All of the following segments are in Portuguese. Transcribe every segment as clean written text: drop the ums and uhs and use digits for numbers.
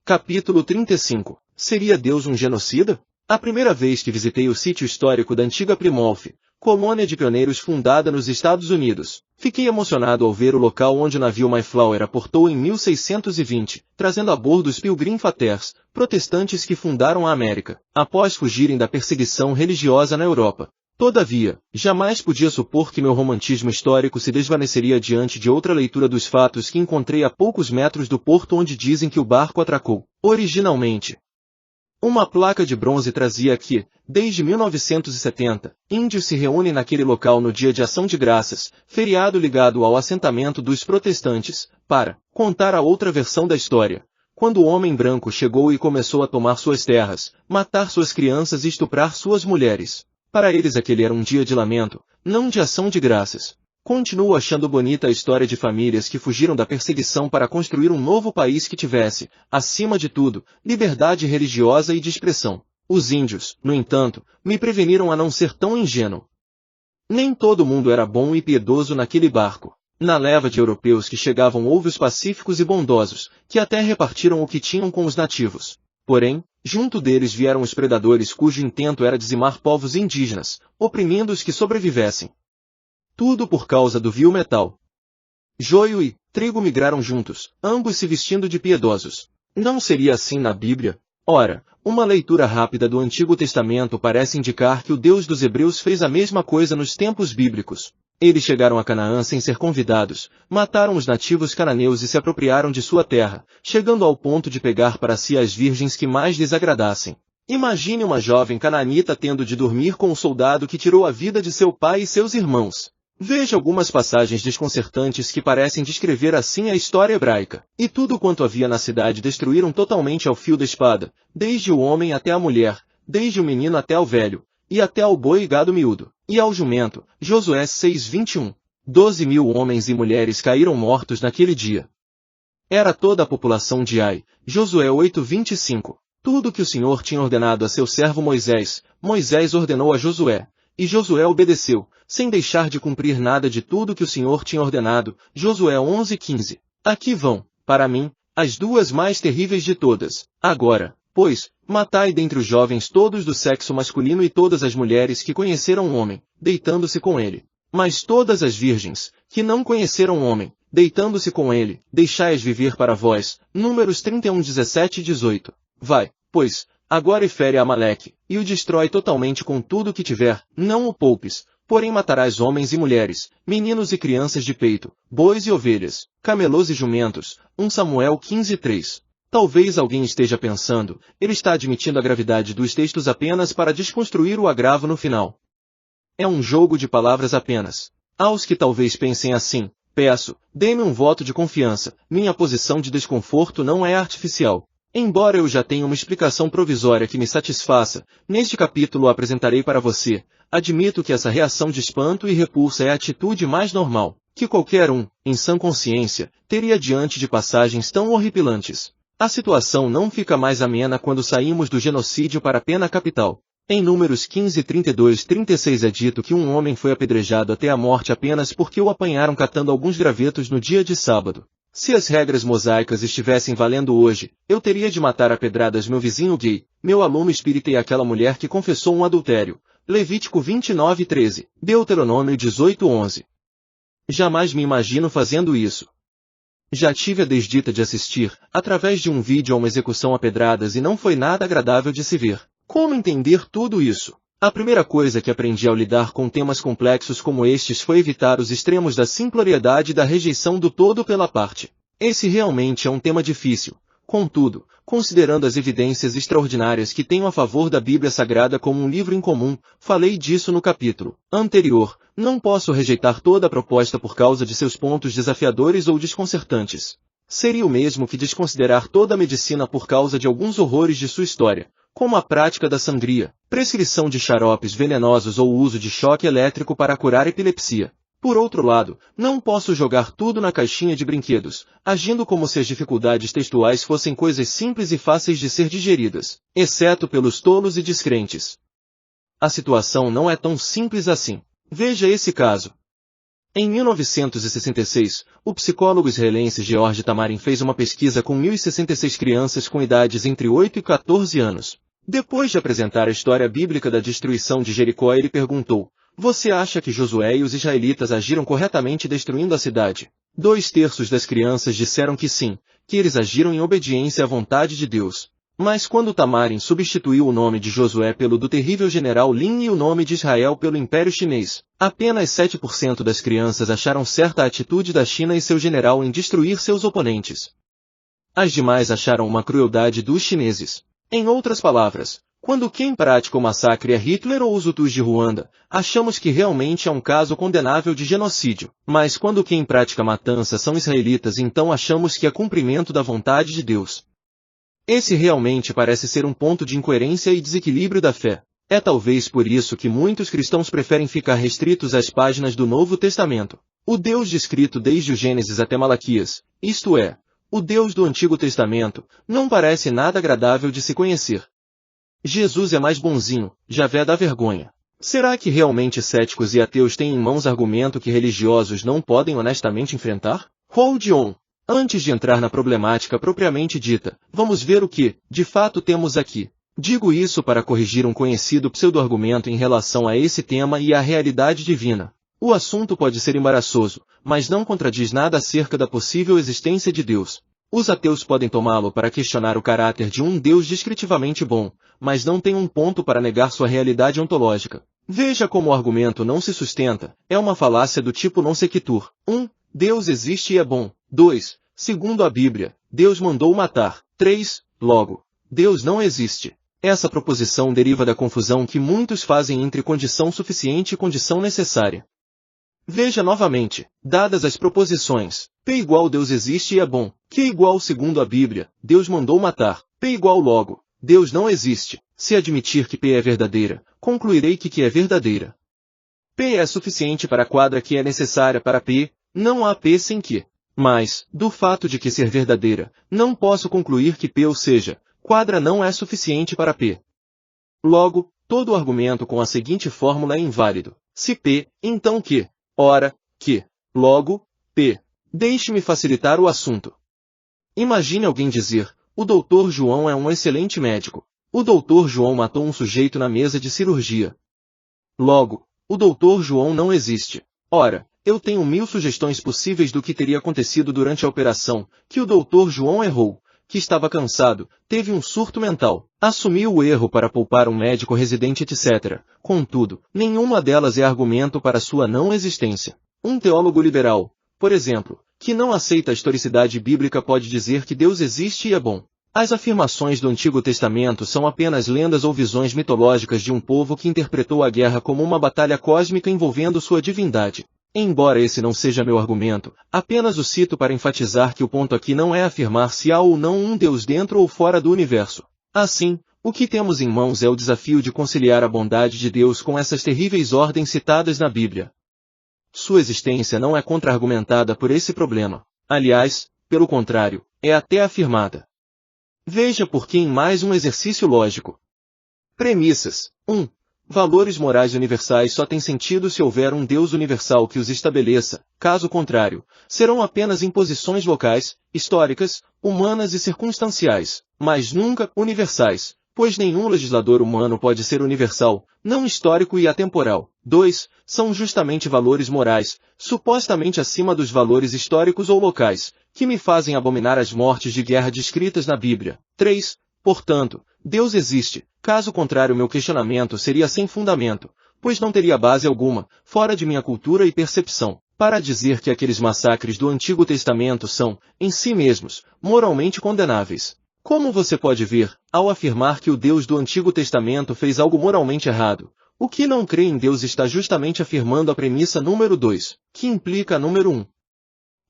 Capítulo 35. Seria Deus um genocida? A primeira vez que visitei o sítio histórico da antiga Plymouth, colônia de pioneiros fundada nos Estados Unidos, fiquei emocionado ao ver o local onde o navio Mayflower aportou em 1620, trazendo a bordo os Pilgrim Fathers, protestantes que fundaram a América, após fugirem da perseguição religiosa na Europa. Todavia, jamais podia supor que meu romantismo histórico se desvaneceria diante de outra leitura dos fatos que encontrei a poucos metros do porto onde dizem que o barco atracou. Originalmente, uma placa de bronze trazia que, desde 1970, índios se reúnem naquele local no Dia de Ação de Graças, feriado ligado ao assentamento dos protestantes, para contar a outra versão da história. Quando o homem branco chegou e começou a tomar suas terras, matar suas crianças e estuprar suas mulheres. Para eles aquele era um dia de lamento, não de ação de graças. Continuo achando bonita a história de famílias que fugiram da perseguição para construir um novo país que tivesse, acima de tudo, liberdade religiosa e de expressão. Os índios, no entanto, me preveniram a não ser tão ingênuo. Nem todo mundo era bom e piedoso naquele barco. Na leva de europeus que chegavam houve os pacíficos e bondosos, que até repartiram o que tinham com os nativos. Porém, junto deles vieram os predadores cujo intento era dizimar povos indígenas, oprimindo os que sobrevivessem. Tudo por causa do vil metal. Joio e trigo migraram juntos, ambos se vestindo de piedosos. Não seria assim na Bíblia? Ora, uma leitura rápida do Antigo Testamento parece indicar que o Deus dos Hebreus fez a mesma coisa nos tempos bíblicos. Eles chegaram a Canaã sem ser convidados, mataram os nativos cananeus e se apropriaram de sua terra, chegando ao ponto de pegar para si as virgens que mais lhes agradassem. Imagine uma jovem canaanita tendo de dormir com o soldado que tirou a vida de seu pai e seus irmãos. Veja algumas passagens desconcertantes que parecem descrever assim a história hebraica. E tudo quanto havia na cidade destruíram totalmente ao fio da espada, desde o homem até a mulher, desde o menino até ao velho, e até ao boi e gado miúdo, e ao jumento. Josué 6:21. 12.000 homens e mulheres caíram mortos naquele dia. Era toda a população de Ai. Josué 8:25. Tudo que o Senhor tinha ordenado a seu servo Moisés, Moisés ordenou a Josué. E Josué obedeceu, sem deixar de cumprir nada de tudo que o Senhor tinha ordenado. Josué 11:15. Aqui vão, para mim, as duas mais terríveis de todas. Agora, pois, matai dentre os jovens todos do sexo masculino e todas as mulheres que conheceram o homem, deitando-se com ele. Mas todas as virgens, que não conheceram o homem, deitando-se com ele, deixai-as viver para vós. Números 31:17-18. Vai, pois, agora e fere Amaleque, e o destrói totalmente com tudo o que tiver, não o poupes, porém matarás homens e mulheres, meninos e crianças de peito, bois e ovelhas, camelôs e jumentos. 1 Samuel 15:3. Talvez alguém esteja pensando, ele está admitindo a gravidade dos textos apenas para desconstruir o agravo no final. É um jogo de palavras apenas. Aos que talvez pensem assim, peço, dê-me um voto de confiança, minha posição de desconforto não é artificial. Embora eu já tenha uma explicação provisória que me satisfaça, neste capítulo apresentarei para você. Admito que essa reação de espanto e repulsa é a atitude mais normal, que qualquer um, em sã consciência, teria diante de passagens tão horripilantes. A situação não fica mais amena quando saímos do genocídio para a pena capital. Em Números 15:32-36 é dito que um homem foi apedrejado até a morte apenas porque o apanharam catando alguns gravetos no dia de sábado. Se as regras mosaicas estivessem valendo hoje, eu teria de matar a pedradas meu vizinho gay, meu aluno espírita e aquela mulher que confessou um adultério. Levítico 29:13, Deuteronômio 18:11. Jamais me imagino fazendo isso. Já tive a desdita de assistir, através de um vídeo a uma execução a pedradas e não foi nada agradável de se ver. Como entender tudo isso? A primeira coisa que aprendi ao lidar com temas complexos como estes foi evitar os extremos da simploriedade e da rejeição do todo pela parte. Esse realmente é um tema difícil. Contudo, considerando as evidências extraordinárias que tenho a favor da Bíblia Sagrada como um livro incomum, falei disso no capítulo anterior, não posso rejeitar toda a proposta por causa de seus pontos desafiadores ou desconcertantes. Seria o mesmo que desconsiderar toda a medicina por causa de alguns horrores de sua história, como a prática da sangria, prescrição de xaropes venenosos ou o uso de choque elétrico para curar epilepsia. Por outro lado, não posso jogar tudo na caixinha de brinquedos, agindo como se as dificuldades textuais fossem coisas simples e fáceis de ser digeridas, exceto pelos tolos e descrentes. A situação não é tão simples assim. Veja esse caso. Em 1966, o psicólogo israelense George Tamarin fez uma pesquisa com 1.066 crianças com idades entre 8 e 14 anos. Depois de apresentar a história bíblica da destruição de Jericó, ele perguntou: você acha que Josué e os israelitas agiram corretamente destruindo a cidade? 2/3 das crianças disseram que sim, que eles agiram em obediência à vontade de Deus. Mas quando Tamarin substituiu o nome de Josué pelo do terrível general Lin e o nome de Israel pelo Império Chinês, apenas 7% das crianças acharam certa a atitude da China e seu general em destruir seus oponentes. As demais acharam uma crueldade dos chineses. Em outras palavras, quando quem pratica o massacre é Hitler ou os Hutus de Ruanda, achamos que realmente é um caso condenável de genocídio. Mas quando quem pratica a matança são israelitas, então achamos que é cumprimento da vontade de Deus. Esse realmente parece ser um ponto de incoerência e desequilíbrio da fé. É talvez por isso que muitos cristãos preferem ficar restritos às páginas do Novo Testamento. O Deus descrito desde o Gênesis até Malaquias, isto é, o Deus do Antigo Testamento, não parece nada agradável de se conhecer. Jesus é mais bonzinho, Javé dá vergonha. Será que realmente céticos e ateus têm em mãos argumento que religiosos não podem honestamente enfrentar? Hold on! Antes de entrar na problemática propriamente dita, vamos ver o que, de fato, temos aqui. Digo isso para corrigir um conhecido pseudo-argumento em relação a esse tema e à realidade divina. O assunto pode ser embaraçoso, mas não contradiz nada acerca da possível existência de Deus. Os ateus podem tomá-lo para questionar o caráter de um Deus descritivamente bom, mas não têm um ponto para negar sua realidade ontológica. Veja como o argumento não se sustenta, é uma falácia do tipo non sequitur. 1. Deus existe e é bom. 2. Segundo a Bíblia, Deus mandou matar. 3. Logo, Deus não existe. Essa proposição deriva da confusão que muitos fazem entre condição suficiente e condição necessária. Veja novamente, dadas as proposições, P igual Deus existe e é bom, Q igual segundo a Bíblia, Deus mandou matar, P igual logo, Deus não existe. Se admitir que P é verdadeira, concluirei que Q é verdadeira. P é suficiente para a quadra que é necessária para P, não há P sem Q. Mas, do fato de que ser verdadeira, não posso concluir que P, ou seja, quadra não é suficiente para P. Logo, todo o argumento com a seguinte fórmula é inválido. Se P, então Q. Ora, Q. Logo, P. Deixe-me facilitar o assunto. Imagine alguém dizer: o Dr. João é um excelente médico. O Dr. João matou um sujeito na mesa de cirurgia. Logo, o Dr. João não existe. Ora, eu tenho 1000 sugestões possíveis do que teria acontecido durante a operação, que o Dr. João errou, que estava cansado, teve um surto mental, assumiu o erro para poupar um médico residente, etc. Contudo, nenhuma delas é argumento para sua não existência. Um teólogo liberal, por exemplo, que não aceita a historicidade bíblica pode dizer que Deus existe e é bom. As afirmações do Antigo Testamento são apenas lendas ou visões mitológicas de um povo que interpretou a guerra como uma batalha cósmica envolvendo sua divindade. Embora esse não seja meu argumento, apenas o cito para enfatizar que o ponto aqui não é afirmar se há ou não um Deus dentro ou fora do universo. Assim, o que temos em mãos é o desafio de conciliar a bondade de Deus com essas terríveis ordens citadas na Bíblia. Sua existência não é contra-argumentada por esse problema. Aliás, pelo contrário, é até afirmada. Veja por que em mais um exercício lógico. Premissas. 1. Valores morais universais só têm sentido se houver um Deus universal que os estabeleça, caso contrário, serão apenas imposições locais, históricas, humanas e circunstanciais, mas nunca universais, pois nenhum legislador humano pode ser universal, não histórico e atemporal. 2. São justamente valores morais, supostamente acima dos valores históricos ou locais, que me fazem abominar as mortes de guerra descritas na Bíblia. 3. Portanto, Deus existe, caso contrário meu questionamento seria sem fundamento, pois não teria base alguma, fora de minha cultura e percepção, para dizer que aqueles massacres do Antigo Testamento são, em si mesmos, moralmente condenáveis. Como você pode ver, ao afirmar que o Deus do Antigo Testamento fez algo moralmente errado, o que não crê em Deus está justamente afirmando a premissa número 2, que implica a número 1.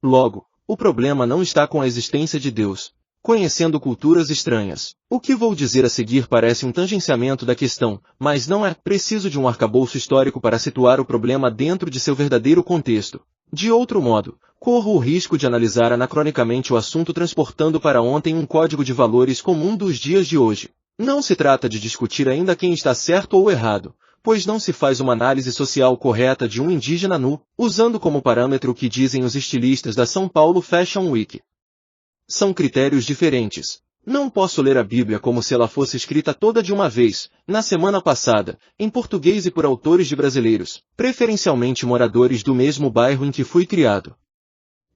Logo, o problema não está com a existência de Deus. Conhecendo culturas estranhas. O que vou dizer a seguir parece um tangenciamento da questão, mas não é preciso de um arcabouço histórico para situar o problema dentro de seu verdadeiro contexto. De outro modo, corro o risco de analisar anacronicamente o assunto transportando para ontem um código de valores comum dos dias de hoje. Não se trata de discutir ainda quem está certo ou errado, pois não se faz uma análise social correta de um indígena nu, usando como parâmetro o que dizem os estilistas da São Paulo Fashion Week. São critérios diferentes. Não posso ler a Bíblia como se ela fosse escrita toda de uma vez, na semana passada, em português e por autores de brasileiros, preferencialmente moradores do mesmo bairro em que fui criado.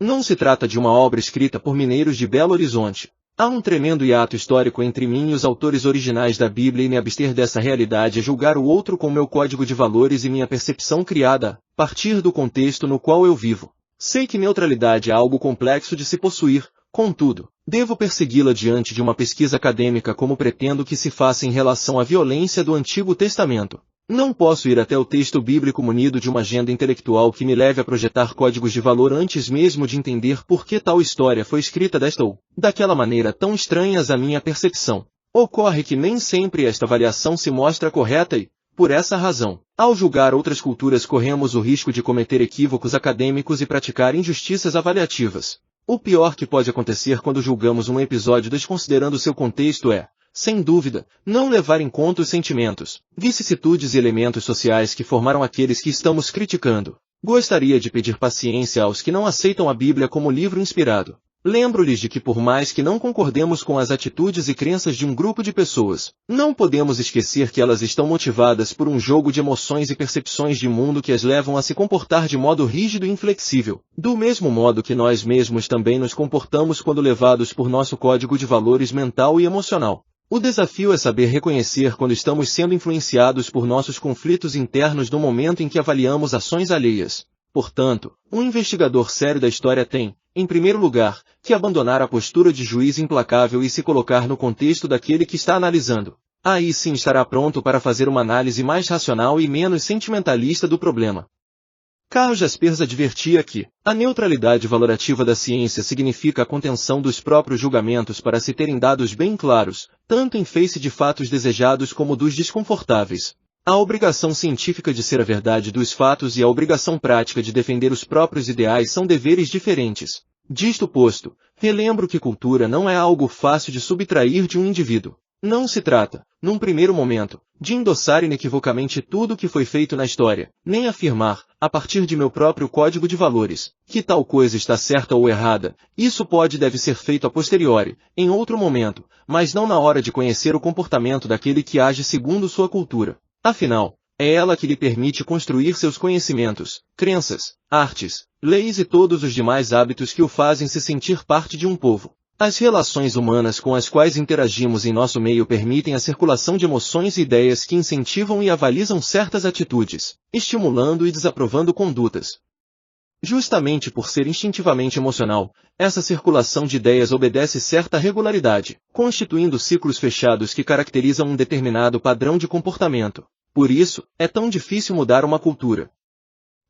Não se trata de uma obra escrita por mineiros de Belo Horizonte. Há um tremendo hiato histórico entre mim e os autores originais da Bíblia e me abster dessa realidade é julgar o outro com meu código de valores e minha percepção criada, a partir do contexto no qual eu vivo. Sei que neutralidade é algo complexo de se possuir, contudo, devo persegui-la diante de uma pesquisa acadêmica como pretendo que se faça em relação à violência do Antigo Testamento. Não posso ir até o texto bíblico munido de uma agenda intelectual que me leve a projetar códigos de valor antes mesmo de entender por que tal história foi escrita desta ou daquela maneira tão estranhas à minha percepção. Ocorre que nem sempre esta avaliação se mostra correta e, por essa razão, ao julgar outras culturas corremos o risco de cometer equívocos acadêmicos e praticar injustiças avaliativas. O pior que pode acontecer quando julgamos um episódio desconsiderando seu contexto é, sem dúvida, não levar em conta os sentimentos, vicissitudes e elementos sociais que formaram aqueles que estamos criticando. Gostaria de pedir paciência aos que não aceitam a Bíblia como livro inspirado. Lembro-lhes de que por mais que não concordemos com as atitudes e crenças de um grupo de pessoas, não podemos esquecer que elas estão motivadas por um jogo de emoções e percepções de mundo que as levam a se comportar de modo rígido e inflexível, do mesmo modo que nós mesmos também nos comportamos quando levados por nosso código de valores mental e emocional. O desafio é saber reconhecer quando estamos sendo influenciados por nossos conflitos internos no momento em que avaliamos ações alheias. Portanto, um investigador sério da história tem, em primeiro lugar, que abandonar a postura de juiz implacável e se colocar no contexto daquele que está analisando. Aí sim estará pronto para fazer uma análise mais racional e menos sentimentalista do problema. Carl Jaspers advertia que a neutralidade valorativa da ciência significa a contenção dos próprios julgamentos para se terem dados bem claros, tanto em face de fatos desejados como dos desconfortáveis. A obrigação científica de ser a verdade dos fatos e a obrigação prática de defender os próprios ideais são deveres diferentes. Disto posto, relembro que cultura não é algo fácil de subtrair de um indivíduo. Não se trata, num primeiro momento, de endossar inequivocamente tudo o que foi feito na história, nem afirmar, a partir de meu próprio código de valores, que tal coisa está certa ou errada. Isso pode e deve ser feito a posteriori, em outro momento, mas não na hora de conhecer o comportamento daquele que age segundo sua cultura. Afinal, é ela que lhe permite construir seus conhecimentos, crenças, artes, leis e todos os demais hábitos que o fazem se sentir parte de um povo. As relações humanas com as quais interagimos em nosso meio permitem a circulação de emoções e ideias que incentivam e avalizam certas atitudes, estimulando e desaprovando condutas. Justamente por ser instintivamente emocional, essa circulação de ideias obedece certa regularidade, constituindo ciclos fechados que caracterizam um determinado padrão de comportamento. Por isso, é tão difícil mudar uma cultura.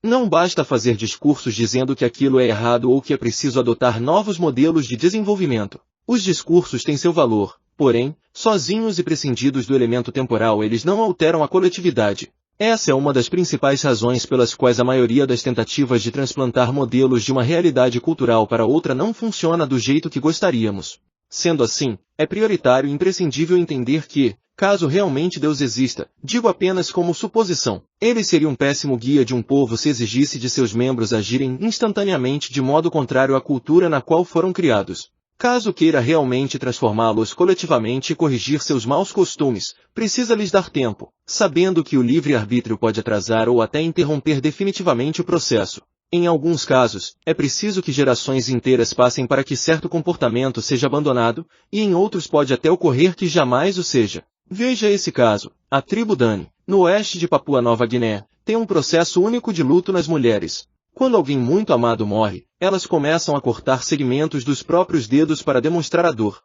Não basta fazer discursos dizendo que aquilo é errado ou que é preciso adotar novos modelos de desenvolvimento. Os discursos têm seu valor, porém, sozinhos e prescindidos do elemento temporal eles não alteram a coletividade. Essa é uma das principais razões pelas quais a maioria das tentativas de transplantar modelos de uma realidade cultural para outra não funciona do jeito que gostaríamos. Sendo assim, é prioritário e imprescindível entender que, caso realmente Deus exista, digo apenas como suposição, ele seria um péssimo guia de um povo se exigisse de seus membros agirem instantaneamente de modo contrário à cultura na qual foram criados. Caso queira realmente transformá-los coletivamente e corrigir seus maus costumes, precisa lhes dar tempo, sabendo que o livre-arbítrio pode atrasar ou até interromper definitivamente o processo. Em alguns casos, é preciso que gerações inteiras passem para que certo comportamento seja abandonado, e em outros pode até ocorrer que jamais o seja. Veja esse caso. A tribo Dani, no oeste de Papua Nova Guiné, tem um processo único de luto nas mulheres. Quando alguém muito amado morre, elas começam a cortar segmentos dos próprios dedos para demonstrar a dor.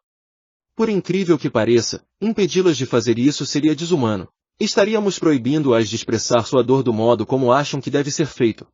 Por incrível que pareça, impedi-las de fazer isso seria desumano. Estaríamos proibindo-as de expressar sua dor do modo como acham que deve ser feito.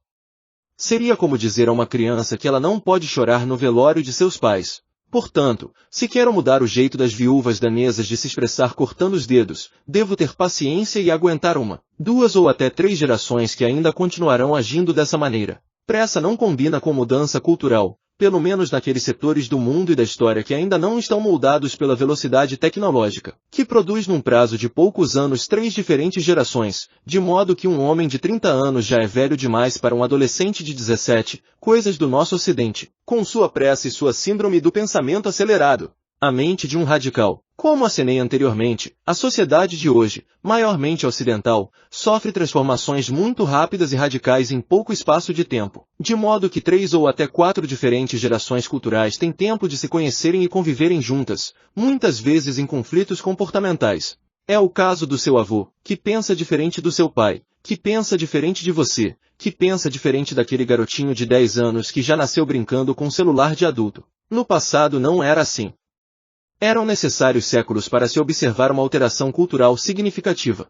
Seria como dizer a uma criança que ela não pode chorar no velório de seus pais. Portanto, se quero mudar o jeito das viúvas danesas de se expressar cortando os dedos, devo ter paciência e aguentar uma, 2 ou até 3 gerações que ainda continuarão agindo dessa maneira. Pressa não combina com mudança cultural, pelo menos naqueles setores do mundo e da história que ainda não estão moldados pela velocidade tecnológica, que produz num prazo de poucos anos 3 diferentes gerações, de modo que um homem de 30 anos já é velho demais para um adolescente de 17, coisas do nosso ocidente, com sua pressa e sua síndrome do pensamento acelerado. A mente de um radical. Como acenei anteriormente, a sociedade de hoje, maiormente ocidental, sofre transformações muito rápidas e radicais em pouco espaço de tempo, de modo que 3 ou até 4 diferentes gerações culturais têm tempo de se conhecerem e conviverem juntas, muitas vezes em conflitos comportamentais. É o caso do seu avô, que pensa diferente do seu pai, que pensa diferente de você, que pensa diferente daquele garotinho de 10 anos que já nasceu brincando com um celular de adulto. No passado não era assim. Eram necessários séculos para se observar uma alteração cultural significativa.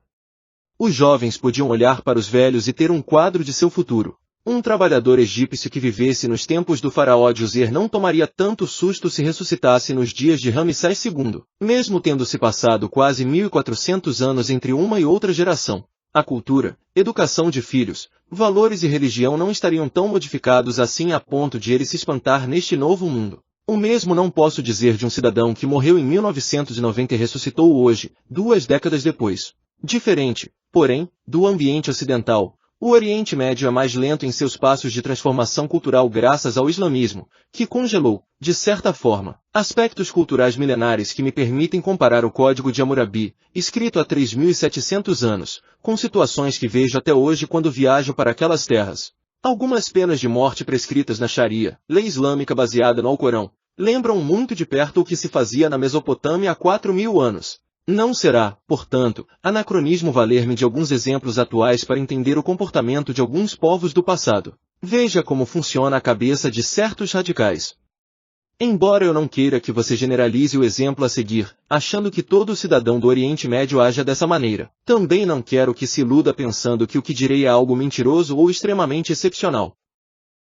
Os jovens podiam olhar para os velhos e ter um quadro de seu futuro. Um trabalhador egípcio que vivesse nos tempos do faraó Djoser não tomaria tanto susto se ressuscitasse nos dias de Ramsés II, mesmo tendo se passado quase 1400 anos entre uma e outra geração. A cultura, educação de filhos, valores e religião não estariam tão modificados assim a ponto de ele se espantar neste novo mundo. O mesmo não posso dizer de um cidadão que morreu em 1990 e ressuscitou hoje, 2 décadas depois. Diferente, porém, do ambiente ocidental, o Oriente Médio é mais lento em seus passos de transformação cultural graças ao islamismo, que congelou, de certa forma, aspectos culturais milenares que me permitem comparar o Código de Hammurabi, escrito há 3.700 anos, com situações que vejo até hoje quando viajo para aquelas terras. Algumas penas de morte prescritas na Sharia, lei islâmica baseada no Alcorão, lembram muito de perto o que se fazia na Mesopotâmia há 4.000 anos. Não será, portanto, anacronismo valer-me de alguns exemplos atuais para entender o comportamento de alguns povos do passado. Veja como funciona a cabeça de certos radicais. Embora eu não queira que você generalize o exemplo a seguir, achando que todo cidadão do Oriente Médio haja dessa maneira, também não quero que se iluda pensando que o que direi é algo mentiroso ou extremamente excepcional.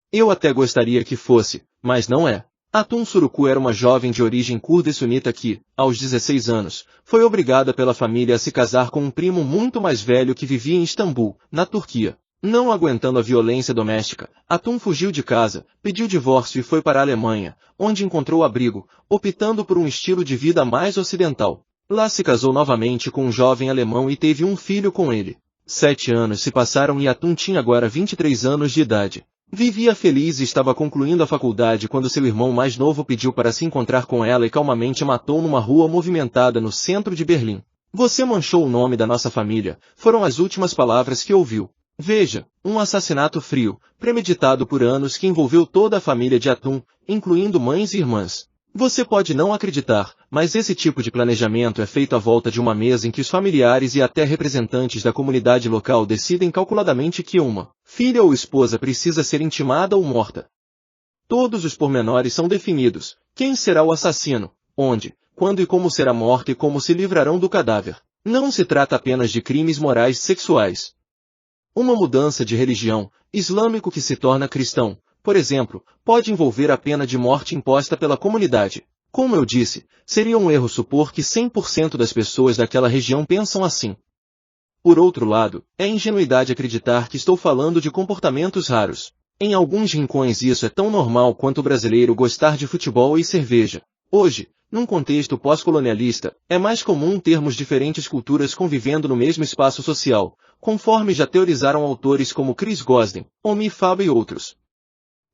Eu até gostaria que fosse, mas não é. Atun Suruku era uma jovem de origem curda e sunita que, aos 16 anos, foi obrigada pela família a se casar com um primo muito mais velho que vivia em Istambul, na Turquia. Não aguentando a violência doméstica, Atun fugiu de casa, pediu divórcio e foi para a Alemanha, onde encontrou abrigo, optando por um estilo de vida mais ocidental. Lá se casou novamente com um jovem alemão e teve um filho com ele. 7 anos se passaram e Atun tinha agora 23 anos de idade. Vivia feliz e estava concluindo a faculdade quando seu irmão mais novo pediu para se encontrar com ela e calmamente a matou numa rua movimentada no centro de Berlim. "Você manchou o nome da nossa família", foram as últimas palavras que ouviu. Veja, um assassinato frio, premeditado por anos que envolveu toda a família de Atun, incluindo mães e irmãs. Você pode não acreditar, mas esse tipo de planejamento é feito à volta de uma mesa em que os familiares e até representantes da comunidade local decidem calculadamente que uma filha ou esposa precisa ser intimada ou morta. Todos os pormenores são definidos: quem será o assassino, onde, quando e como será morta e como se livrarão do cadáver. Não se trata apenas de crimes morais sexuais. Uma mudança de religião, islâmico que se torna cristão, por exemplo, pode envolver a pena de morte imposta pela comunidade. Como eu disse, seria um erro supor que 100% das pessoas daquela região pensam assim. Por outro lado, é ingenuidade acreditar que estou falando de comportamentos raros. Em alguns rincões isso é tão normal quanto o brasileiro gostar de futebol e cerveja. Hoje, num contexto pós-colonialista, é mais comum termos diferentes culturas convivendo no mesmo espaço social, conforme já teorizaram autores como Chris Gosden, Omi Faba e outros.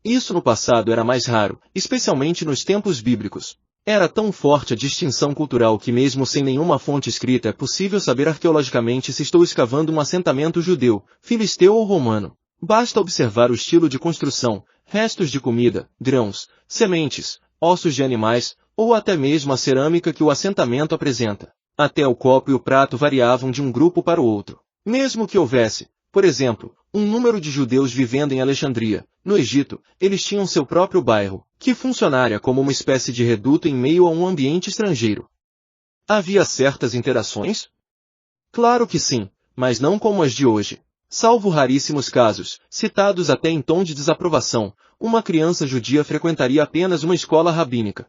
Isso no passado era mais raro, especialmente nos tempos bíblicos. Era tão forte a distinção cultural que mesmo sem nenhuma fonte escrita é possível saber arqueologicamente se estou escavando um assentamento judeu, filisteu ou romano. Basta observar o estilo de construção, restos de comida, grãos, sementes, ossos de animais, ou até mesmo a cerâmica que o assentamento apresenta. Até o copo e o prato variavam de um grupo para o outro. Mesmo que houvesse, por exemplo, um número de judeus vivendo em Alexandria, no Egito, eles tinham seu próprio bairro, que funcionaria como uma espécie de reduto em meio a um ambiente estrangeiro. Havia certas interações? Claro que sim, mas não como as de hoje. Salvo raríssimos casos, citados até em tom de desaprovação, uma criança judia frequentaria apenas uma escola rabínica.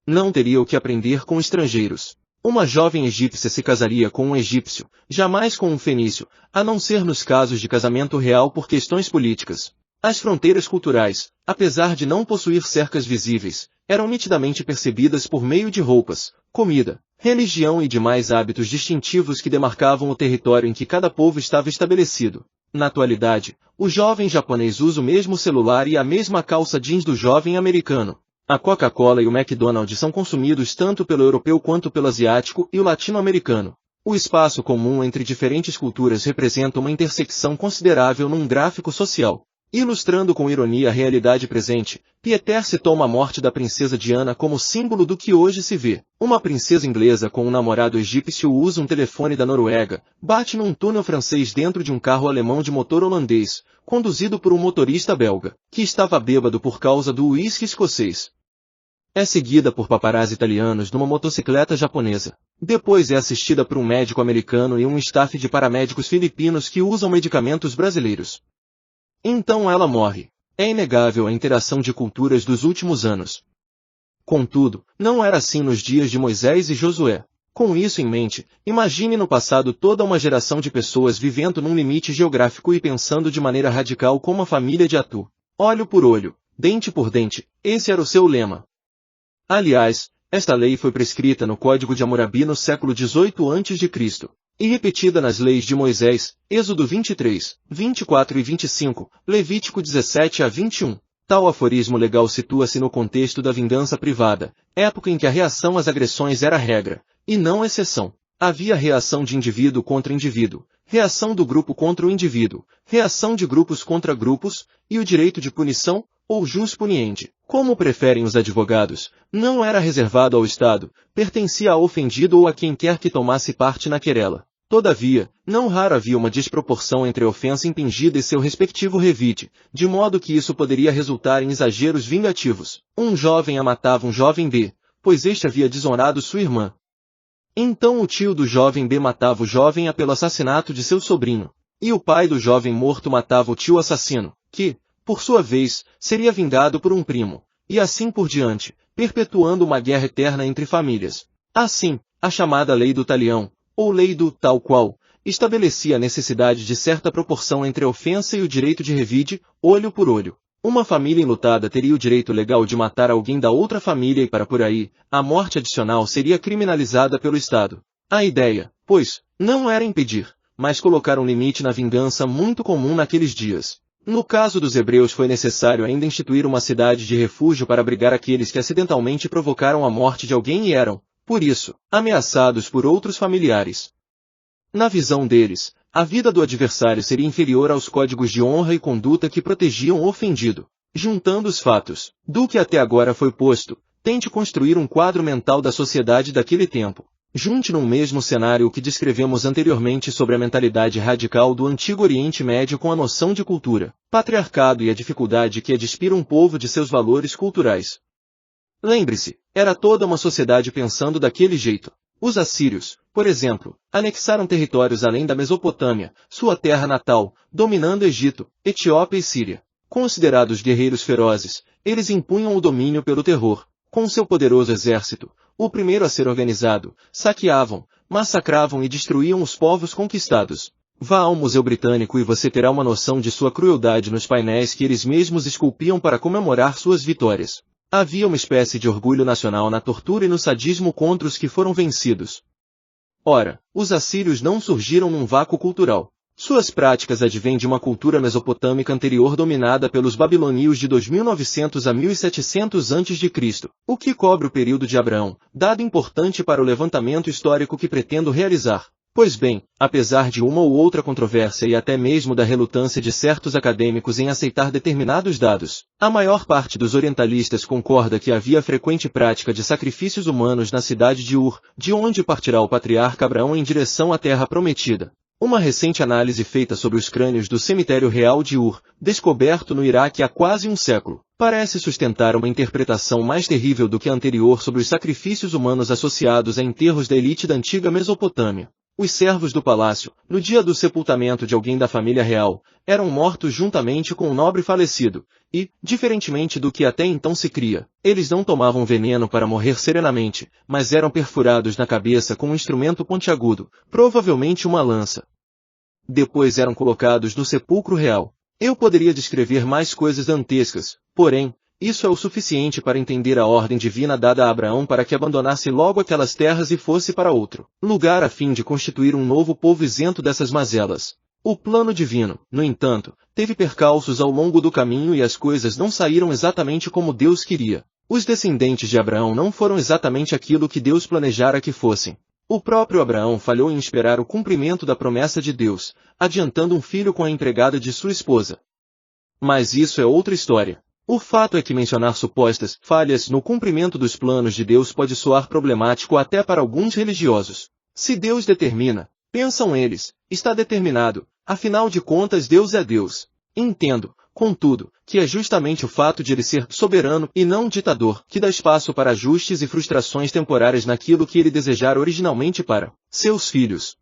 Não teria o que aprender com estrangeiros. Uma jovem egípcia se casaria com um egípcio, jamais com um fenício, a não ser nos casos de casamento real por questões políticas. As fronteiras culturais, apesar de não possuir cercas visíveis, eram nitidamente percebidas por meio de roupas, comida, religião e demais hábitos distintivos que demarcavam o território em que cada povo estava estabelecido. Na atualidade, o jovem japonês usa o mesmo celular e a mesma calça jeans do jovem americano. A Coca-Cola e o McDonald's são consumidos tanto pelo europeu quanto pelo asiático e o latino-americano. O espaço comum entre diferentes culturas representa uma intersecção considerável num gráfico social. Ilustrando com ironia a realidade presente, Pieter citou a morte da princesa Diana como símbolo do que hoje se vê. Uma princesa inglesa com um namorado egípcio usa um telefone da Noruega, bate num túnel francês dentro de um carro alemão de motor holandês, conduzido por um motorista belga, que estava bêbado por causa do uísque escocês. É seguida por paparazzi italianos numa motocicleta japonesa. Depois é assistida por um médico americano e um staff de paramédicos filipinos que usam medicamentos brasileiros. Então ela morre. É inegável a interação de culturas dos últimos anos. Contudo, não era assim nos dias de Moisés e Josué. Com isso em mente, imagine no passado toda uma geração de pessoas vivendo num limite geográfico e pensando de maneira radical como a família de Atu. Olho por olho, dente por dente, esse era o seu lema. Aliás, esta lei foi prescrita no Código de Hammurabi no século XVIII a.C. e repetida nas leis de Moisés, Êxodo 23, 24 e 25, Levítico 17 a 21. Tal aforismo legal situa-se no contexto da vingança privada, época em que a reação às agressões era regra, e não exceção. Havia reação de indivíduo contra indivíduo, reação do grupo contra o indivíduo, reação de grupos contra grupos, e o direito de punição, ou jus puniendi, como preferem os advogados, não era reservado ao Estado, pertencia ao ofendido ou a quem quer que tomasse parte na querela. Todavia, não raro havia uma desproporção entre a ofensa impingida e seu respectivo revide, de modo que isso poderia resultar em exageros vingativos. Um jovem A matava um jovem B, pois este havia desonrado sua irmã. Então o tio do jovem B matava o jovem A pelo assassinato de seu sobrinho, e o pai do jovem morto matava o tio assassino, que, por sua vez, seria vingado por um primo, e assim por diante, perpetuando uma guerra eterna entre famílias. Assim, a chamada Lei do Talião, ou Lei do tal qual, estabelecia a necessidade de certa proporção entre a ofensa e o direito de revide, olho por olho. Uma família enlutada teria o direito legal de matar alguém da outra família e para por aí, a morte adicional seria criminalizada pelo Estado. A ideia, pois, não era impedir, mas colocar um limite na vingança muito comum naqueles dias. No caso dos hebreus foi necessário ainda instituir uma cidade de refúgio para abrigar aqueles que acidentalmente provocaram a morte de alguém e eram, por isso, ameaçados por outros familiares. Na visão deles, a vida do adversário seria inferior aos códigos de honra e conduta que protegiam o ofendido. Juntando os fatos, do que até agora foi posto, tente construir um quadro mental da sociedade daquele tempo. Junte num mesmo cenário o que descrevemos anteriormente sobre a mentalidade radical do Antigo Oriente Médio com a noção de cultura, patriarcado e a dificuldade que despir um povo de seus valores culturais. Lembre-se, era toda uma sociedade pensando daquele jeito. Os assírios, por exemplo, anexaram territórios além da Mesopotâmia, sua terra natal, dominando Egito, Etiópia e Síria. Considerados guerreiros ferozes, eles impunham o domínio pelo terror. Com seu poderoso exército, o primeiro a ser organizado, saqueavam, massacravam e destruíam os povos conquistados. Vá ao Museu Britânico e você terá uma noção de sua crueldade nos painéis que eles mesmos esculpiam para comemorar suas vitórias. Havia uma espécie de orgulho nacional na tortura e no sadismo contra os que foram vencidos. Ora, os assírios não surgiram num vácuo cultural. Suas práticas advêm de uma cultura mesopotâmica anterior dominada pelos babilônios de 2900 a 1700 a.C., o que cobre o período de Abraão, dado importante para o levantamento histórico que pretendo realizar. Pois bem, apesar de uma ou outra controvérsia e até mesmo da relutância de certos acadêmicos em aceitar determinados dados, a maior parte dos orientalistas concorda que havia frequente prática de sacrifícios humanos na cidade de Ur, de onde partirá o patriarca Abraão em direção à Terra Prometida. Uma recente análise feita sobre os crânios do cemitério real de Ur, descoberto no Iraque há quase um século, parece sustentar uma interpretação mais terrível do que a anterior sobre os sacrifícios humanos associados a enterros da elite da antiga Mesopotâmia. Os servos do palácio, no dia do sepultamento de alguém da família real, eram mortos juntamente com o nobre falecido, e, diferentemente do que até então se cria, eles não tomavam veneno para morrer serenamente, mas eram perfurados na cabeça com um instrumento pontiagudo, provavelmente uma lança. Depois eram colocados no sepulcro real. Eu poderia descrever mais coisas dantescas, porém, isso é o suficiente para entender a ordem divina dada a Abraão para que abandonasse logo aquelas terras e fosse para outro lugar a fim de constituir um novo povo isento dessas mazelas. O plano divino, no entanto, teve percalços ao longo do caminho e as coisas não saíram exatamente como Deus queria. Os descendentes de Abraão não foram exatamente aquilo que Deus planejara que fossem. O próprio Abraão falhou em esperar o cumprimento da promessa de Deus, adiantando um filho com a empregada de sua esposa. Mas isso é outra história. O fato é que mencionar supostas falhas no cumprimento dos planos de Deus pode soar problemático até para alguns religiosos. Se Deus determina, pensam eles, está determinado, afinal de contas Deus é Deus. Entendo, contudo, que é justamente o fato de ele ser soberano e não ditador que dá espaço para ajustes e frustrações temporárias naquilo que ele desejara originalmente para seus filhos.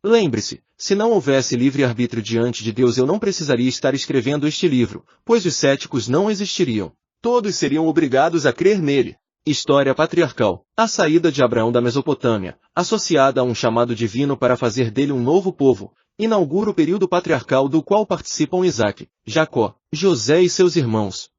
Lembre-se, se não houvesse livre-arbítrio diante de Deus eu não precisaria estar escrevendo este livro, pois os céticos não existiriam. Todos seriam obrigados a crer nele. História patriarcal. A saída de Abraão da Mesopotâmia, associada a um chamado divino para fazer dele um novo povo, inaugura o período patriarcal do qual participam Isaque, Jacó, José e seus irmãos.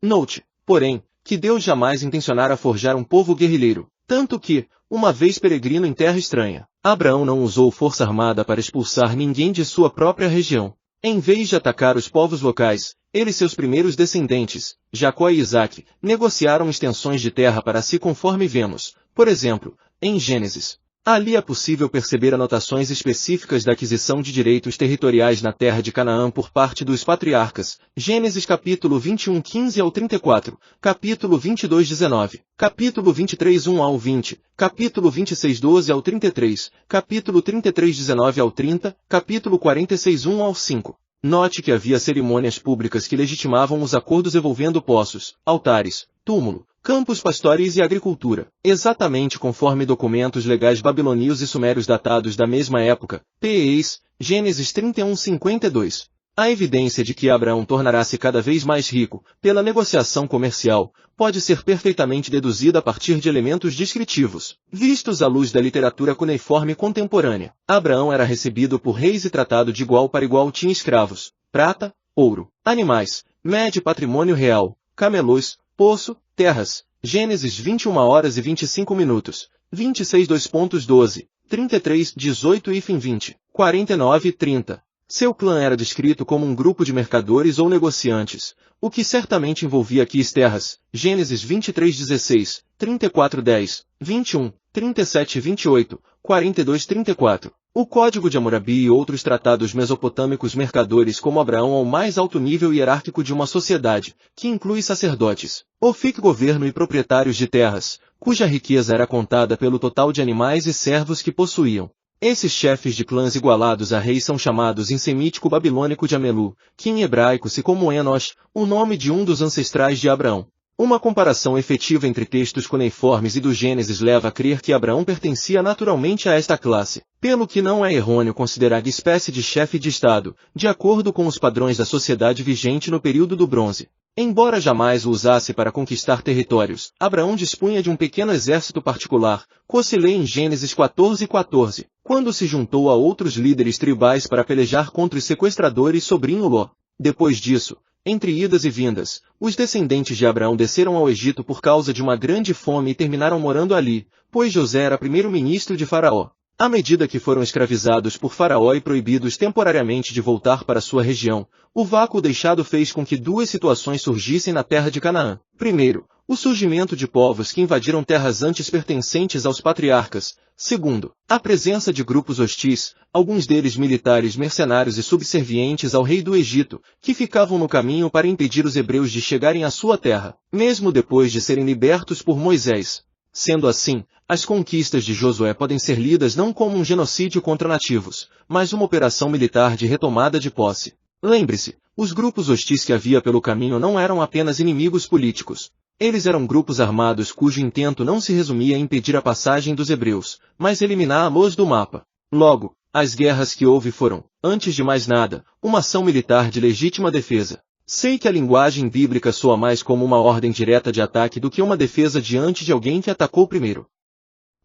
Note, porém, que Deus jamais intencionara forjar um povo guerrilheiro, tanto que, uma vez peregrino em terra estranha, Abraão não usou força armada para expulsar ninguém de sua própria região. Em vez de atacar os povos locais, ele e seus primeiros descendentes, Jacó e Isaque, negociaram extensões de terra para si conforme vemos, por exemplo, em Gênesis. Ali é possível perceber anotações específicas da aquisição de direitos territoriais na terra de Canaã por parte dos patriarcas, Gênesis capítulo 21, 15 ao 34, capítulo 22, 19, capítulo 23, 1 ao 20, capítulo 26, 12 ao 33, capítulo 33, 19 ao 30, capítulo 46, 1 ao 5. Note que havia cerimônias públicas que legitimavam os acordos envolvendo poços, altares, túmulo, campos pastoris e agricultura, exatamente conforme documentos legais babilônios e sumérios datados da mesma época, p.ex. Gênesis 31:52. A evidência de que Abraão tornará-se cada vez mais rico, pela negociação comercial, pode ser perfeitamente deduzida a partir de elementos descritivos, vistos à luz da literatura cuneiforme contemporânea. Abraão era recebido por reis e tratado de igual para igual, tinha escravos, prata, ouro, animais, médio patrimônio real, camelos, poço, terras. Gênesis 21 horas e 25 minutos, 26 2.12, 33, 18 e fim 20, 49 e 30. Seu clã era descrito como um grupo de mercadores ou negociantes, o que certamente envolvia aqui terras. Gênesis 23:16, 34:10, 21, 37:28, 42:34. O Código de Hammurabi e outros tratados mesopotâmicos mercadores como Abraão ao mais alto nível hierárquico de uma sociedade, que inclui sacerdotes, ofic governo e proprietários de terras, cuja riqueza era contada pelo total de animais e servos que possuíam. Esses chefes de clãs igualados a reis são chamados em semítico babilônico de Amelu, que em hebraico se como Enosh, o nome de um dos ancestrais de Abraão. Uma comparação efetiva entre textos cuneiformes e do Gênesis leva a crer que Abraão pertencia naturalmente a esta classe, pelo que não é errôneo considerar espécie de chefe de Estado, de acordo com os padrões da sociedade vigente no período do Bronze. Embora jamais o usasse para conquistar territórios, Abraão dispunha de um pequeno exército particular, Cocilei em Gênesis 14:14, quando se juntou a outros líderes tribais para pelejar contra os sequestradores sobrinho Ló. Depois disso, entre idas e vindas, os descendentes de Abraão desceram ao Egito por causa de uma grande fome e terminaram morando ali, pois José era primeiro-ministro de Faraó. À medida que foram escravizados por Faraó e proibidos temporariamente de voltar para sua região, o vácuo deixado fez com que duas situações surgissem na terra de Canaã. Primeiro, o surgimento de povos que invadiram terras antes pertencentes aos patriarcas. Segundo, a presença de grupos hostis, alguns deles militares mercenários e subservientes ao rei do Egito, que ficavam no caminho para impedir os hebreus de chegarem à sua terra, mesmo depois de serem libertos por Moisés. Sendo assim, as conquistas de Josué podem ser lidas não como um genocídio contra nativos, mas uma operação militar de retomada de posse. Lembre-se, os grupos hostis que havia pelo caminho não eram apenas inimigos políticos. Eles eram grupos armados cujo intento não se resumia em impedir a passagem dos hebreus, mas eliminá-los do mapa. Logo, as guerras que houve foram, antes de mais nada, uma ação militar de legítima defesa. Sei que a linguagem bíblica soa mais como uma ordem direta de ataque do que uma defesa diante de alguém que atacou primeiro.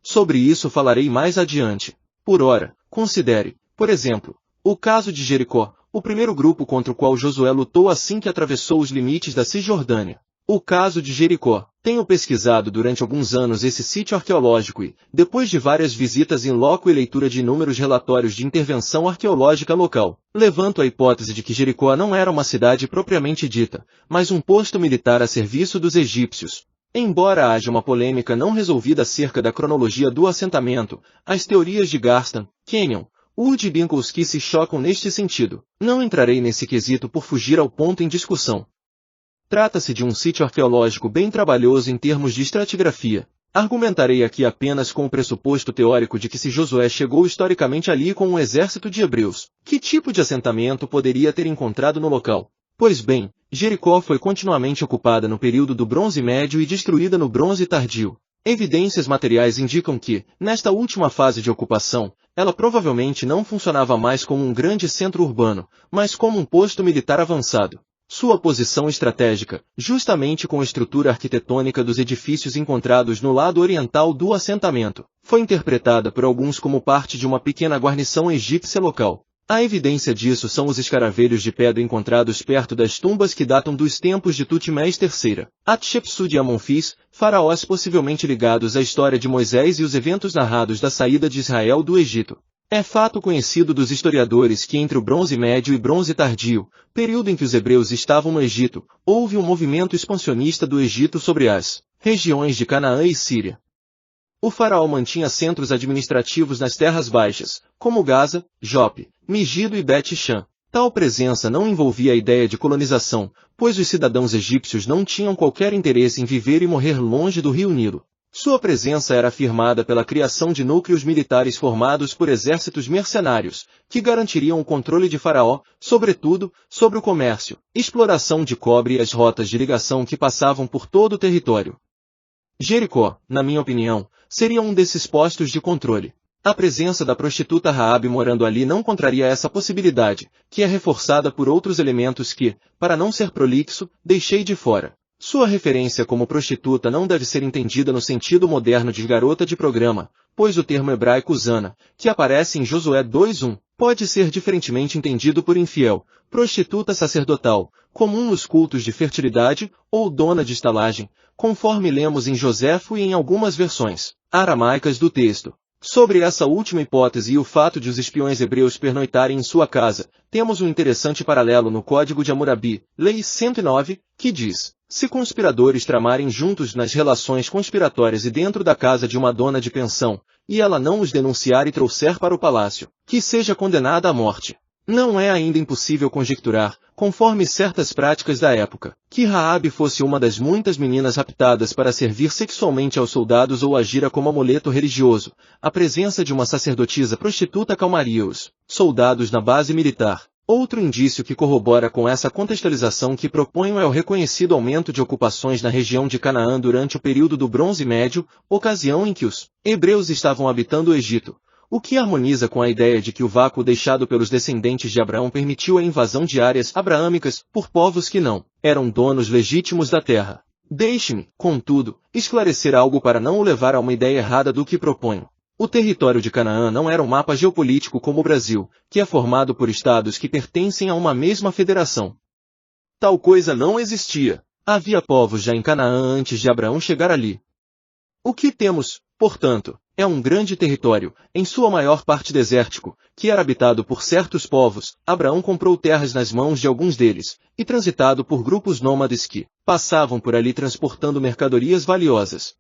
Sobre isso falarei mais adiante. Por ora, considere, por exemplo, o caso de Jericó, o primeiro grupo contra o qual Josué lutou assim que atravessou os limites da Cisjordânia. O caso de Jericó. Tenho pesquisado durante alguns anos esse sítio arqueológico e, depois de várias visitas in loco e leitura de inúmeros relatórios de intervenção arqueológica local, levanto a hipótese de que Jericó não era uma cidade propriamente dita, mas um posto militar a serviço dos egípcios. Embora haja uma polêmica não resolvida acerca da cronologia do assentamento, as teorias de Garstan, Kenyon, Wood e Binkowski se chocam neste sentido. Não entrarei nesse quesito por fugir ao ponto em discussão. Trata-se de um sítio arqueológico bem trabalhoso em termos de estratigrafia. Argumentarei aqui apenas com o pressuposto teórico de que se Josué chegou historicamente ali com um exército de hebreus, que tipo de assentamento poderia ter encontrado no local? Pois bem, Jericó foi continuamente ocupada no período do Bronze Médio e destruída no Bronze Tardio. Evidências materiais indicam que, nesta última fase de ocupação, ela provavelmente não funcionava mais como um grande centro urbano, mas como um posto militar avançado. Sua posição estratégica, justamente com a estrutura arquitetônica dos edifícios encontrados no lado oriental do assentamento, foi interpretada por alguns como parte de uma pequena guarnição egípcia local. A evidência disso são os escaravelhos de pedra encontrados perto das tumbas que datam dos tempos de Tutmés III, Hatshepsut e Amonfis, faraós possivelmente ligados à história de Moisés e os eventos narrados da saída de Israel do Egito. É fato conhecido dos historiadores que entre o Bronze Médio e Bronze Tardio, período em que os hebreus estavam no Egito, houve um movimento expansionista do Egito sobre as regiões de Canaã e Síria. O faraó mantinha centros administrativos nas terras baixas, como Gaza, Jope, Megido e Bet-Shan. Tal presença não envolvia a ideia de colonização, pois os cidadãos egípcios não tinham qualquer interesse em viver e morrer longe do rio Nilo. Sua presença era afirmada pela criação de núcleos militares formados por exércitos mercenários, que garantiriam o controle de Faraó, sobretudo, sobre o comércio, exploração de cobre e as rotas de ligação que passavam por todo o território. Jericó, na minha opinião, seria um desses postos de controle. A presença da prostituta Raabe morando ali não contraria essa possibilidade, que é reforçada por outros elementos que, para não ser prolixo, deixei de fora. Sua referência como prostituta não deve ser entendida no sentido moderno de garota de programa, pois o termo hebraico Zana, que aparece em Josué 2:1, pode ser diferentemente entendido por infiel, prostituta sacerdotal, comum nos cultos de fertilidade, ou dona de estalagem, conforme lemos em Joséfo e em algumas versões aramaicas do texto. Sobre essa última hipótese e o fato de os espiões hebreus pernoitarem em sua casa, temos um interessante paralelo no Código de Hammurabi, Lei 109, que diz: se conspiradores tramarem juntos nas relações conspiratórias e dentro da casa de uma dona de pensão, e ela não os denunciar e trouxer para o palácio, que seja condenada à morte. Não é ainda impossível conjecturar, conforme certas práticas da época, que Raabe fosse uma das muitas meninas raptadas para servir sexualmente aos soldados ou agira como amuleto religioso. A presença de uma sacerdotisa prostituta acalmaria os soldados na base militar. Outro indício que corrobora com essa contextualização que proponho é o reconhecido aumento de ocupações na região de Canaã durante o período do Bronze Médio, ocasião em que os hebreus estavam habitando o Egito, o que harmoniza com a ideia de que o vácuo deixado pelos descendentes de Abraão permitiu a invasão de áreas abraâmicas por povos que não eram donos legítimos da terra. Deixe-me, contudo, esclarecer algo para não o levar a uma ideia errada do que proponho. O território de Canaã não era um mapa geopolítico como o Brasil, que é formado por estados que pertencem a uma mesma federação. Tal coisa não existia. Havia povos já em Canaã antes de Abraão chegar ali. O que temos, portanto, é um grande território, em sua maior parte desértico, que era habitado por certos povos. Abraão comprou terras nas mãos de alguns deles, e transitado por grupos nômades que passavam por ali transportando mercadorias valiosas.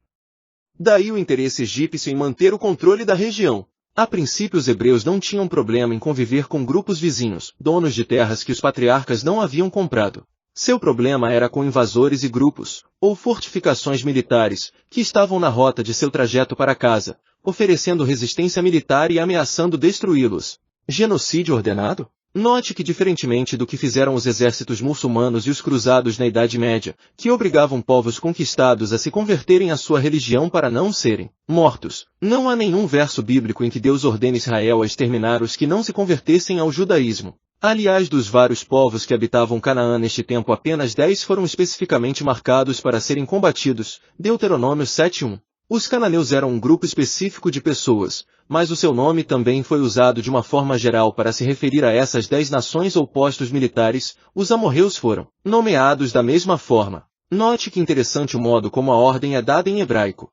Daí o interesse egípcio em manter o controle da região. A princípio os hebreus não tinham problema em conviver com grupos vizinhos, donos de terras que os patriarcas não haviam comprado. Seu problema era com invasores e grupos, ou fortificações militares, que estavam na rota de seu trajeto para casa, oferecendo resistência militar e ameaçando destruí-los. Genocídio ordenado? Note que diferentemente do que fizeram os exércitos muçulmanos e os cruzados na Idade Média, que obrigavam povos conquistados a se converterem à sua religião para não serem mortos, não há nenhum verso bíblico em que Deus ordene Israel a exterminar os que não se convertessem ao judaísmo. Aliás, dos vários povos que habitavam Canaã neste tempo, apenas 10 foram especificamente marcados para serem combatidos. Deuteronômio 7:1. Os cananeus eram um grupo específico de pessoas, mas o seu nome também foi usado de uma forma geral para se referir a essas 10 nações ou postos militares. Os amorreus foram nomeados da mesma forma. Note que interessante o modo como a ordem é dada em hebraico.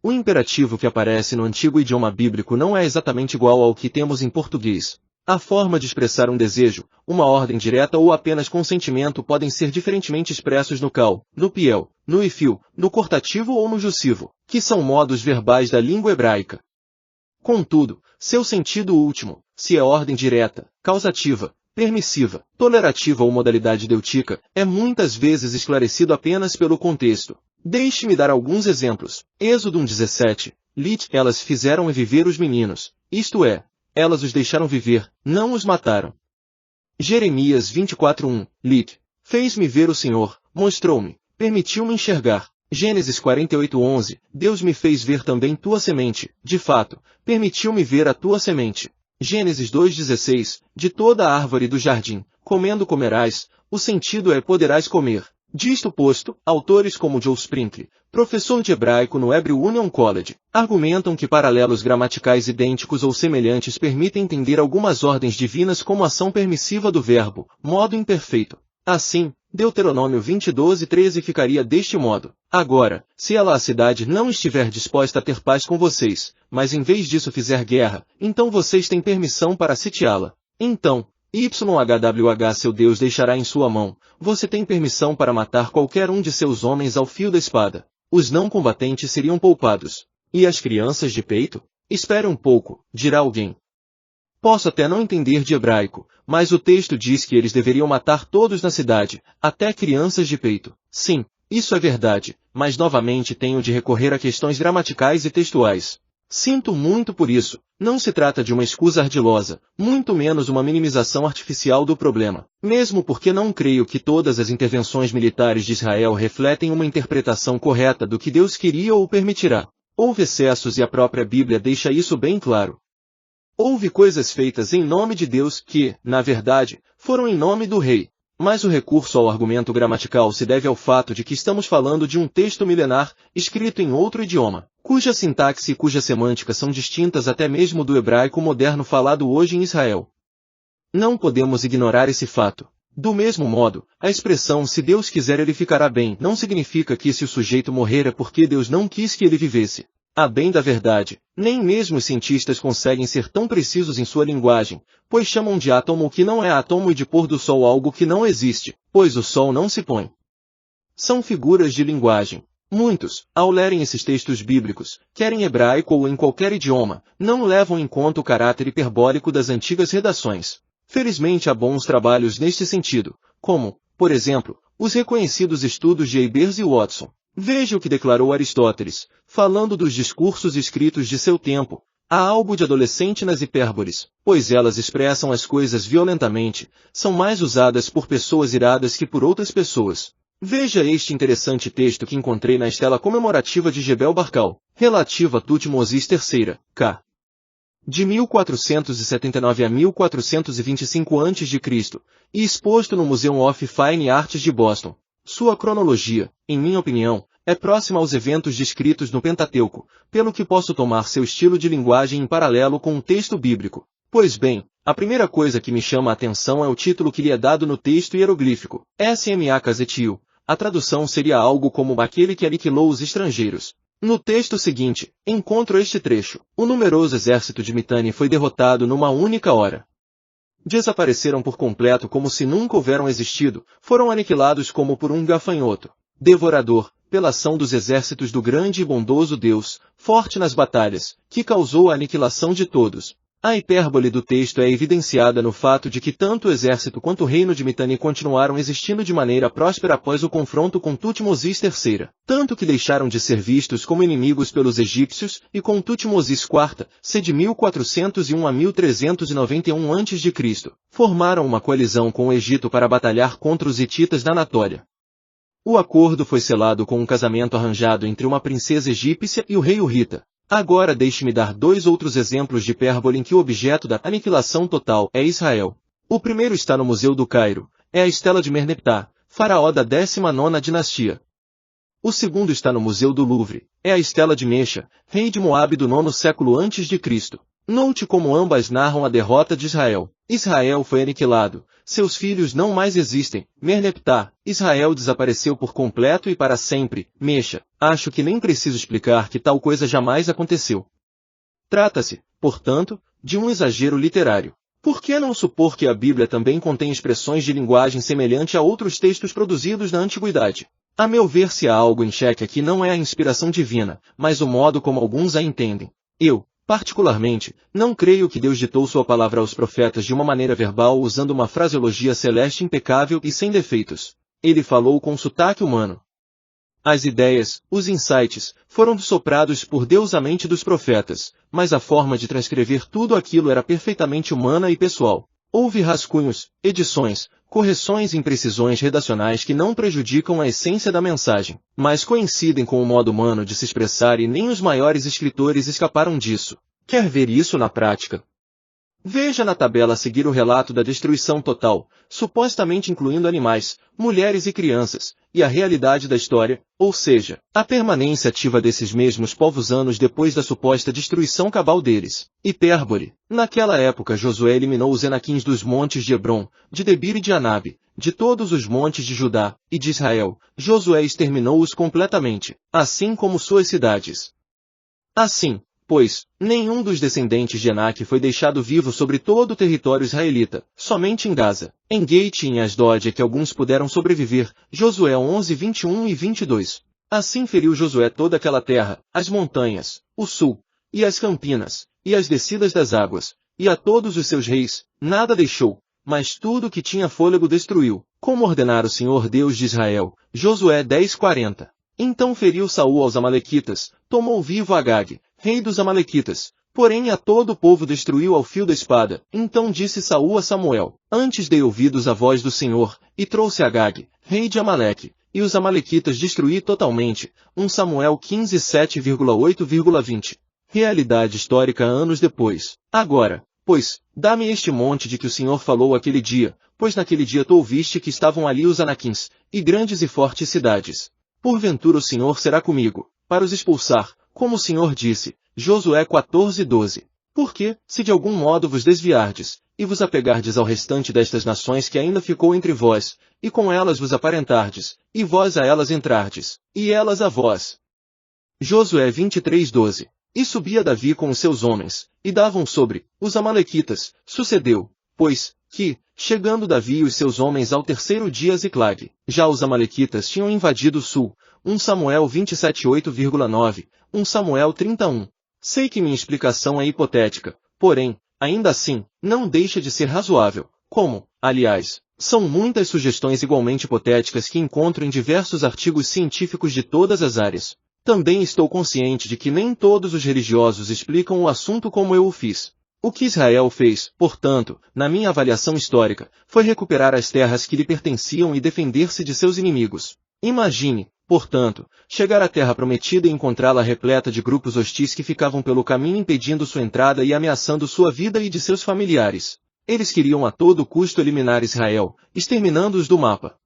O imperativo que aparece no antigo idioma bíblico não é exatamente igual ao que temos em português. A forma de expressar um desejo, uma ordem direta ou apenas consentimento podem ser diferentemente expressos no cal, no piel, no ifil, no cortativo ou no jussivo, que são modos verbais da língua hebraica. Contudo, seu sentido último, se é ordem direta, causativa, permissiva, tolerativa ou modalidade deutica, é muitas vezes esclarecido apenas pelo contexto. Deixe-me dar alguns exemplos. Êxodo 1:17. Lit, elas fizeram viver os meninos, isto é, elas os deixaram viver, não os mataram. Jeremias 24:1. Lit, fez-me ver o Senhor, mostrou-me, permitiu-me enxergar. Gênesis 48:11. Deus me fez ver também tua semente, de fato, permitiu-me ver a tua semente. Gênesis 2:16. De toda a árvore do jardim, comendo comerás, o sentido é poderás comer. Disto posto, autores como Joe Sprinkle, professor de hebraico no Hebrew Union College, argumentam que paralelos gramaticais idênticos ou semelhantes permitem entender algumas ordens divinas como ação permissiva do verbo, modo imperfeito. Assim, Deuteronômio 20:12-13 ficaria deste modo. Agora, se a cidade não estiver disposta a ter paz com vocês, mas em vez disso fizer guerra, então vocês têm permissão para sitiá-la. Então, YHWH seu Deus deixará em sua mão, você tem permissão para matar qualquer um de seus homens ao fio da espada. Os não combatentes seriam poupados. E as crianças de peito? Espere um pouco, dirá alguém. Posso até não entender de hebraico, mas o texto diz que eles deveriam matar todos na cidade, até crianças de peito. Sim, isso é verdade, mas novamente tenho de recorrer a questões gramaticais e textuais. Sinto muito por isso, não se trata de uma escusa ardilosa, muito menos uma minimização artificial do problema, mesmo porque não creio que todas as intervenções militares de Israel refletem uma interpretação correta do que Deus queria ou permitirá. Houve excessos e a própria Bíblia deixa isso bem claro. Houve coisas feitas em nome de Deus que, na verdade, foram em nome do rei. Mas o recurso ao argumento gramatical se deve ao fato de que estamos falando de um texto milenar, escrito em outro idioma, cuja sintaxe e cuja semântica são distintas até mesmo do hebraico moderno falado hoje em Israel. Não podemos ignorar esse fato. Do mesmo modo, a expressão "se Deus quiser ele ficará bem" não significa que se o sujeito morrer é porque Deus não quis que ele vivesse. A bem da verdade, nem mesmo os cientistas conseguem ser tão precisos em sua linguagem, pois chamam de átomo o que não é átomo e de pôr do sol algo que não existe, pois o sol não se põe. São figuras de linguagem. Muitos, ao lerem esses textos bíblicos, quer em hebraico ou em qualquer idioma, não levam em conta o caráter hiperbólico das antigas redações. Felizmente há bons trabalhos neste sentido, como, por exemplo, os reconhecidos estudos de Ebers e Watson. Veja o que declarou Aristóteles, falando dos discursos escritos de seu tempo. Há algo de adolescente nas hipérboles, pois elas expressam as coisas violentamente, são mais usadas por pessoas iradas que por outras pessoas. Veja este interessante texto que encontrei na estela comemorativa de Jebel Barkal, relativa a Tutmosis III, k. de 1479 a 1425 a.C., e exposto no Museum of Fine Arts de Boston. Sua cronologia, em minha opinião, é próxima aos eventos descritos no Pentateuco, pelo que posso tomar seu estilo de linguagem em paralelo com o texto bíblico. Pois bem, a primeira coisa que me chama a atenção é o título que lhe é dado no texto hieroglífico, SMA Kazetiu. A tradução seria algo como aquele que aniquilou os estrangeiros. No texto seguinte, encontro este trecho. O numeroso exército de Mitanni foi derrotado numa única hora. Desapareceram por completo como se nunca houveram existido, foram aniquilados como por um gafanhoto devorador, pela ação dos exércitos do grande e bondoso Deus, forte nas batalhas, que causou a aniquilação de todos. A hipérbole do texto é evidenciada no fato de que tanto o exército quanto o reino de Mitanni continuaram existindo de maneira próspera após o confronto com Tutmosis III, tanto que deixaram de ser vistos como inimigos pelos egípcios, e com Tutmosis IV, c. de 1401 a 1391 a.C., formaram uma coalizão com o Egito para batalhar contra os hititas da Anatólia. O acordo foi selado com um casamento arranjado entre uma princesa egípcia e o rei Urrita. Agora deixe-me dar dois outros exemplos de hipérbole em que o objeto da aniquilação total é Israel. O primeiro está no Museu do Cairo, é a estela de Merneptah, faraó da 19ª dinastia. O segundo está no Museu do Louvre, é a estela de Mexa, rei de Moabe do 9º século a.C. Note como ambas narram a derrota de Israel. Israel foi aniquilado, seus filhos não mais existem. Merneptah, Israel desapareceu por completo e para sempre. Mexa, acho que nem preciso explicar que tal coisa jamais aconteceu. Trata-se, portanto, de um exagero literário. Por que não supor que a Bíblia também contém expressões de linguagem semelhante a outros textos produzidos na antiguidade? A meu ver, se há algo em xeque aqui não é a inspiração divina, mas o modo como alguns a entendem. Eu, particularmente, não creio que Deus ditou sua palavra aos profetas de uma maneira verbal usando uma fraseologia celeste impecável e sem defeitos. Ele falou com sotaque humano. As ideias, os insights, foram soprados por Deus à mente dos profetas, mas a forma de transcrever tudo aquilo era perfeitamente humana e pessoal. Houve rascunhos, edições, correções e imprecisões redacionais que não prejudicam a essência da mensagem, mas coincidem com o modo humano de se expressar e nem os maiores escritores escaparam disso. Quer ver isso na prática? Veja na tabela a seguir o relato da destruição total, supostamente incluindo animais, mulheres e crianças, e a realidade da história, ou seja, a permanência ativa desses mesmos povos anos depois da suposta destruição cabal deles. Hipérbole. Naquela época Josué eliminou os Enaquins dos montes de Hebron, de Debir e de Anabe, de todos os montes de Judá e de Israel. Josué exterminou-os completamente, assim como suas cidades. Assim, pois, nenhum dos descendentes de Enaque foi deixado vivo sobre todo o território israelita, somente em Gaza, em Gate e em Asdod é que alguns puderam sobreviver. Josué 11, 21 e 22. Assim feriu Josué toda aquela terra, as montanhas, o sul, e as campinas, e as descidas das águas, e a todos os seus reis, nada deixou, mas tudo que tinha fôlego destruiu, como ordenara o Senhor Deus de Israel. Josué 10:40. Então feriu Saul aos amalequitas, tomou vivo Agag, rei dos amalequitas, porém a todo o povo destruiu ao fio da espada. Então disse Saul a Samuel: Antes dei ouvidos à voz do Senhor, e trouxe Agag, rei de Amaleque, e os amalequitas destruí totalmente. 1 Samuel 15, 7,8,20. Realidade histórica anos depois. Agora, pois, dá-me este monte de que o Senhor falou aquele dia, pois naquele dia tu ouviste que estavam ali os Anaquins, e grandes e fortes cidades. Porventura o Senhor será comigo, para os expulsar, como o Senhor disse. Josué 14:12. Porque, se de algum modo vos desviardes, e vos apegardes ao restante destas nações que ainda ficou entre vós, e com elas vos aparentardes, e vós a elas entrardes, e elas a vós. Josué 23:12. E subia Davi com os seus homens, e davam sobre os amalequitas. Sucedeu, pois, que, chegando Davi e os seus homens ao terceiro dia a Ziclag, já os amalequitas tinham invadido o sul. 1 Samuel 27:8,9, 1 Samuel 31. Sei que minha explicação é hipotética, porém, ainda assim, não deixa de ser razoável, como, aliás, são muitas sugestões igualmente hipotéticas que encontro em diversos artigos científicos de todas as áreas. Também estou consciente de que nem todos os religiosos explicam o assunto como eu o fiz. O que Israel fez, portanto, na minha avaliação histórica, foi recuperar as terras que lhe pertenciam e defender-se de seus inimigos. Imagine, portanto, chegar à terra prometida e encontrá-la repleta de grupos hostis que ficavam pelo caminho impedindo sua entrada e ameaçando sua vida e de seus familiares. Eles queriam a todo custo eliminar Israel, exterminando-os do mapa.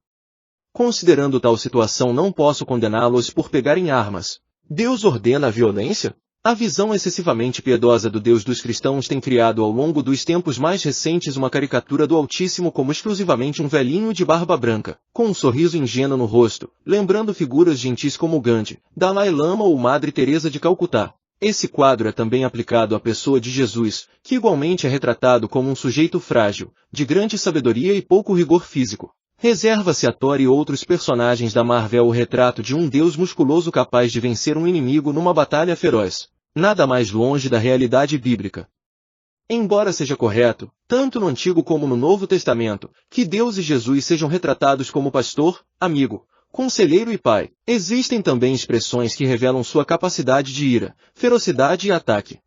Considerando tal situação, não posso condená-los por pegarem armas. Deus ordena a violência? A visão excessivamente piedosa do Deus dos cristãos tem criado ao longo dos tempos mais recentes uma caricatura do Altíssimo como exclusivamente um velhinho de barba branca, com um sorriso ingênuo no rosto, lembrando figuras gentis como Gandhi, Dalai Lama ou Madre Teresa de Calcutá. Esse quadro é também aplicado à pessoa de Jesus, que igualmente é retratado como um sujeito frágil, de grande sabedoria e pouco rigor físico. Reserva-se a Thor e outros personagens da Marvel o retrato de um deus musculoso capaz de vencer um inimigo numa batalha feroz. Nada mais longe da realidade bíblica. Embora seja correto, tanto no Antigo como no Novo Testamento, que Deus e Jesus sejam retratados como pastor, amigo, conselheiro e pai, existem também expressões que revelam sua capacidade de ira, ferocidade e ataque.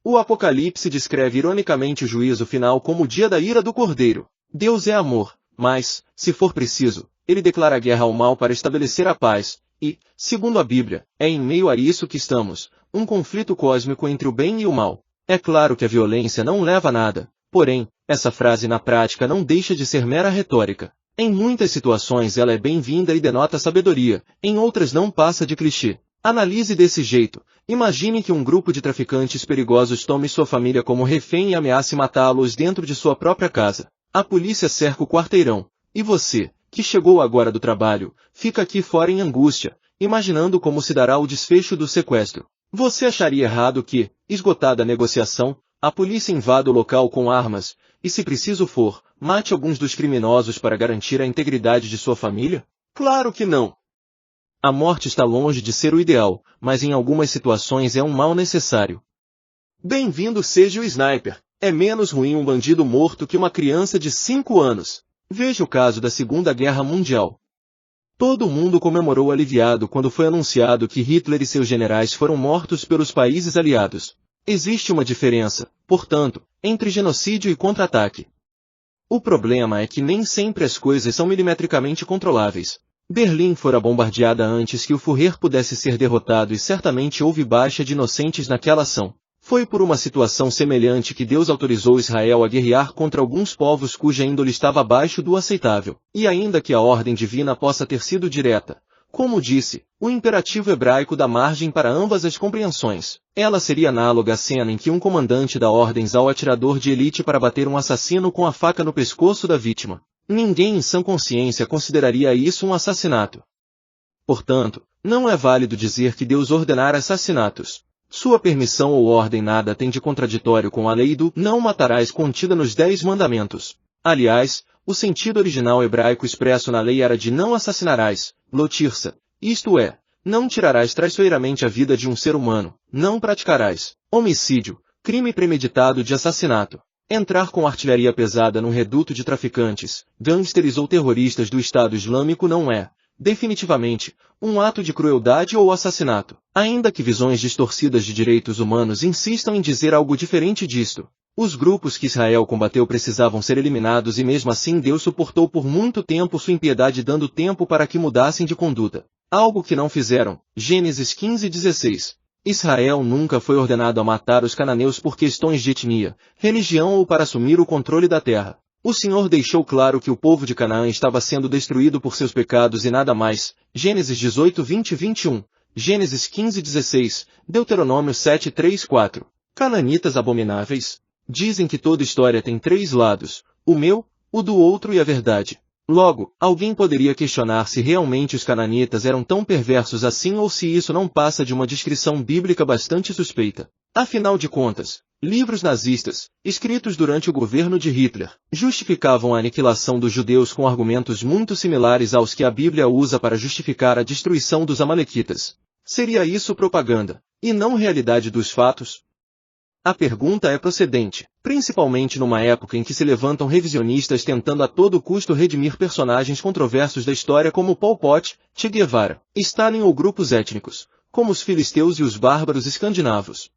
O Apocalipse descreve ironicamente o juízo final como o dia da ira do Cordeiro. Deus é amor, mas, se for preciso, ele declara guerra ao mal para estabelecer a paz, e, segundo a Bíblia, é em meio a isso que estamos, um conflito cósmico entre o bem e o mal. É claro que a violência não leva a nada, porém, essa frase na prática não deixa de ser mera retórica. Em muitas situações ela é bem-vinda e denota sabedoria, em outras não passa de clichê. Analise desse jeito. Imagine que um grupo de traficantes perigosos tome sua família como refém e ameace matá-los dentro de sua própria casa. A polícia cerca o quarteirão. E você, que chegou agora do trabalho, fica aqui fora em angústia, imaginando como se dará o desfecho do sequestro. Você acharia errado que, esgotada a negociação, a polícia invada o local com armas, e se preciso for, mate alguns dos criminosos para garantir a integridade de sua família? Claro que não! A morte está longe de ser o ideal, mas em algumas situações é um mal necessário. Bem-vindo seja o sniper. É menos ruim um bandido morto que uma criança de 5 anos. Veja o caso da Segunda Guerra Mundial. Todo mundo comemorou aliviado quando foi anunciado que Hitler e seus generais foram mortos pelos países aliados. Existe uma diferença, portanto, entre genocídio e contra-ataque. O problema é que nem sempre as coisas são milimetricamente controláveis. Berlim fora bombardeada antes que o Führer pudesse ser derrotado e certamente houve baixa de inocentes naquela ação. Foi por uma situação semelhante que Deus autorizou Israel a guerrear contra alguns povos cuja índole estava abaixo do aceitável. E ainda que a ordem divina possa ter sido direta, como disse, o imperativo hebraico dá margem para ambas as compreensões. Ela seria análoga à cena em que um comandante dá ordens ao atirador de elite para bater um assassino com a faca no pescoço da vítima. Ninguém em sã consciência consideraria isso um assassinato. Portanto, não é válido dizer que Deus ordenara assassinatos. Sua permissão ou ordem nada tem de contraditório com a lei do não matarás contida nos 10 mandamentos. Aliás, o sentido original hebraico expresso na lei era de não assassinarás, lotirsa, isto é, não tirarás traiçoeiramente a vida de um ser humano, não praticarás homicídio, crime premeditado de assassinato. Entrar com artilharia pesada num reduto de traficantes, gangsters ou terroristas do Estado Islâmico não é, definitivamente, um ato de crueldade ou assassinato. Ainda que visões distorcidas de direitos humanos insistam em dizer algo diferente disto. Os grupos que Israel combateu precisavam ser eliminados e mesmo assim Deus suportou por muito tempo sua impiedade dando tempo para que mudassem de conduta. Algo que não fizeram. Gênesis 15:16. Israel nunca foi ordenado a matar os cananeus por questões de etnia, religião ou para assumir o controle da terra. O Senhor deixou claro que o povo de Canaã estava sendo destruído por seus pecados e nada mais. Gênesis 18:20-21, Gênesis 15:16, Deuteronômio 7:3-4. Cananitas abomináveis? Dizem que toda história tem 3 lados, o meu, o do outro e a verdade. Logo, alguém poderia questionar se realmente os cananitas eram tão perversos assim ou se isso não passa de uma descrição bíblica bastante suspeita. Afinal de contas, livros nazistas, escritos durante o governo de Hitler, justificavam a aniquilação dos judeus com argumentos muito similares aos que a Bíblia usa para justificar a destruição dos amalequitas. Seria isso propaganda, e não realidade dos fatos? A pergunta é procedente, principalmente numa época em que se levantam revisionistas tentando a todo custo redimir personagens controversos da história como Pol Pot, Che Guevara, Stalin ou grupos étnicos, como os filisteus e os bárbaros escandinavos.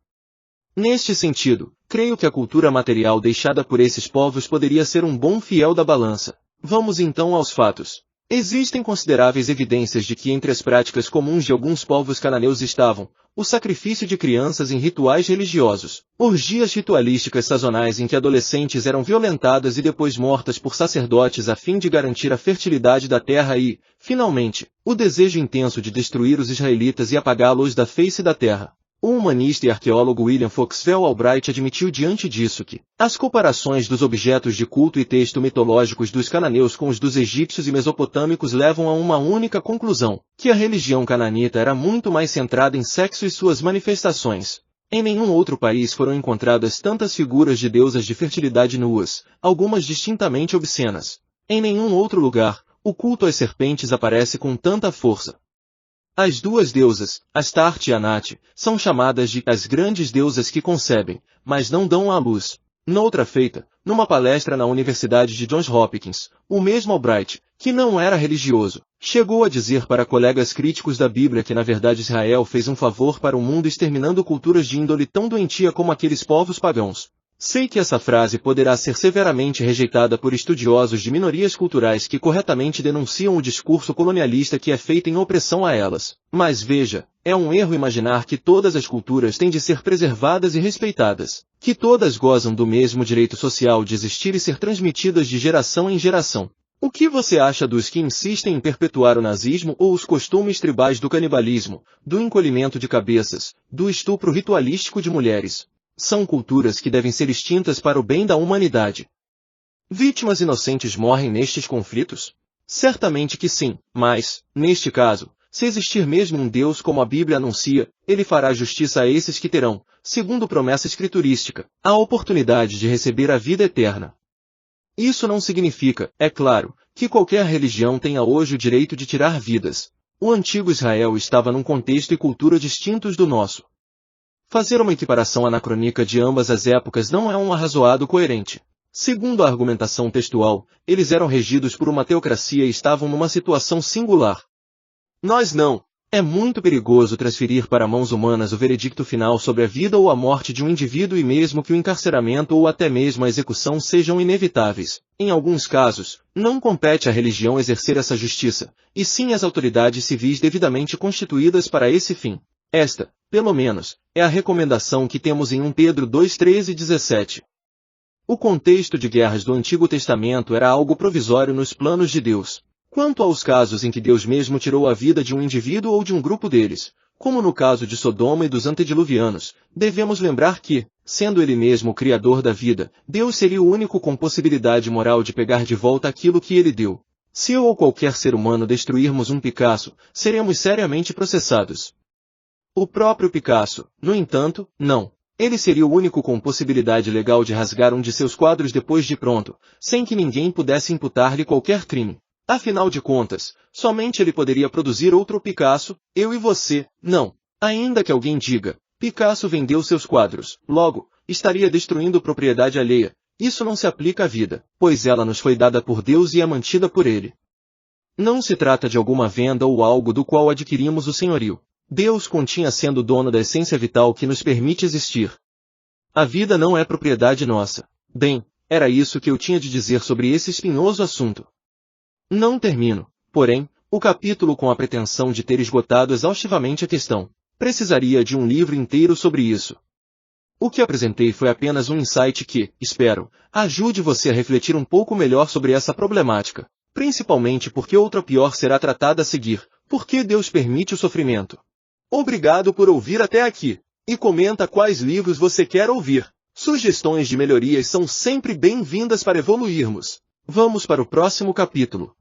Neste sentido, creio que a cultura material deixada por esses povos poderia ser um bom fiel da balança. Vamos então aos fatos. Existem consideráveis evidências de que entre as práticas comuns de alguns povos cananeus estavam o sacrifício de crianças em rituais religiosos, orgias ritualísticas sazonais em que adolescentes eram violentadas e depois mortas por sacerdotes a fim de garantir a fertilidade da terra e, finalmente, o desejo intenso de destruir os israelitas e apagá-los da face da terra. O humanista e arqueólogo William Foxwell Albright admitiu diante disso que as comparações dos objetos de culto e texto mitológicos dos cananeus com os dos egípcios e mesopotâmicos levam a uma única conclusão, que a religião cananita era muito mais centrada em sexo e suas manifestações. Em nenhum outro país foram encontradas tantas figuras de deusas de fertilidade nuas, algumas distintamente obscenas. Em nenhum outro lugar, o culto às serpentes aparece com tanta força. As duas deusas, Astarte e Anat, são chamadas de as grandes deusas que concebem, mas não dão à luz. Noutra feita, numa palestra na Universidade de Johns Hopkins, o mesmo Albright, que não era religioso, chegou a dizer para colegas críticos da Bíblia que na verdade Israel fez um favor para o mundo exterminando culturas de índole tão doentia como aqueles povos pagãos. Sei que essa frase poderá ser severamente rejeitada por estudiosos de minorias culturais que corretamente denunciam o discurso colonialista que é feito em opressão a elas. Mas veja, é um erro imaginar que todas as culturas têm de ser preservadas e respeitadas, que todas gozam do mesmo direito social de existir e ser transmitidas de geração em geração. O que você acha dos que insistem em perpetuar o nazismo ou os costumes tribais do canibalismo, do encolhimento de cabeças, do estupro ritualístico de mulheres? São culturas que devem ser extintas para o bem da humanidade. Vítimas inocentes morrem nestes conflitos? Certamente que sim, mas, neste caso, se existir mesmo um Deus como a Bíblia anuncia, ele fará justiça a esses que terão, segundo promessa escriturística, a oportunidade de receber a vida eterna. Isso não significa, é claro, que qualquer religião tenha hoje o direito de tirar vidas. O antigo Israel estava num contexto e cultura distintos do nosso. Fazer uma equiparação anacrônica de ambas as épocas não é um arrazoado coerente. Segundo a argumentação textual, eles eram regidos por uma teocracia e estavam numa situação singular. Nós não. É muito perigoso transferir para mãos humanas o veredicto final sobre a vida ou a morte de um indivíduo e mesmo que o encarceramento ou até mesmo a execução sejam inevitáveis. Em alguns casos, não compete à religião exercer essa justiça, e sim às autoridades civis devidamente constituídas para esse fim. Esta, pelo menos, é a recomendação que temos em 1 Pedro 2:13 e 17. O contexto de guerras do Antigo Testamento era algo provisório nos planos de Deus. Quanto aos casos em que Deus mesmo tirou a vida de um indivíduo ou de um grupo deles, como no caso de Sodoma e dos antediluvianos, devemos lembrar que, sendo Ele mesmo o Criador da vida, Deus seria o único com possibilidade moral de pegar de volta aquilo que Ele deu. Se eu ou qualquer ser humano destruirmos um Picasso, seremos seriamente processados. O próprio Picasso, no entanto, não. Ele seria o único com possibilidade legal de rasgar um de seus quadros depois de pronto, sem que ninguém pudesse imputar-lhe qualquer crime. Afinal de contas, somente ele poderia produzir outro Picasso, eu e você, não. Ainda que alguém diga, Picasso vendeu seus quadros, logo, estaria destruindo propriedade alheia. Isso não se aplica à vida, pois ela nos foi dada por Deus e é mantida por Ele. Não se trata de alguma venda ou algo do qual adquirimos o senhorio. Deus continha sendo dono da essência vital que nos permite existir. A vida não é propriedade nossa. Bem, era isso que eu tinha de dizer sobre esse espinhoso assunto. Não termino, porém, o capítulo com a pretensão de ter esgotado exaustivamente a questão. Precisaria de um livro inteiro sobre isso. O que apresentei foi apenas um insight que, espero, ajude você a refletir um pouco melhor sobre essa problemática, principalmente porque outra pior será tratada a seguir, por que Deus permite o sofrimento. Obrigado por ouvir até aqui, e comenta quais livros você quer ouvir. Sugestões de melhorias são sempre bem-vindas para evoluirmos. Vamos para o próximo capítulo.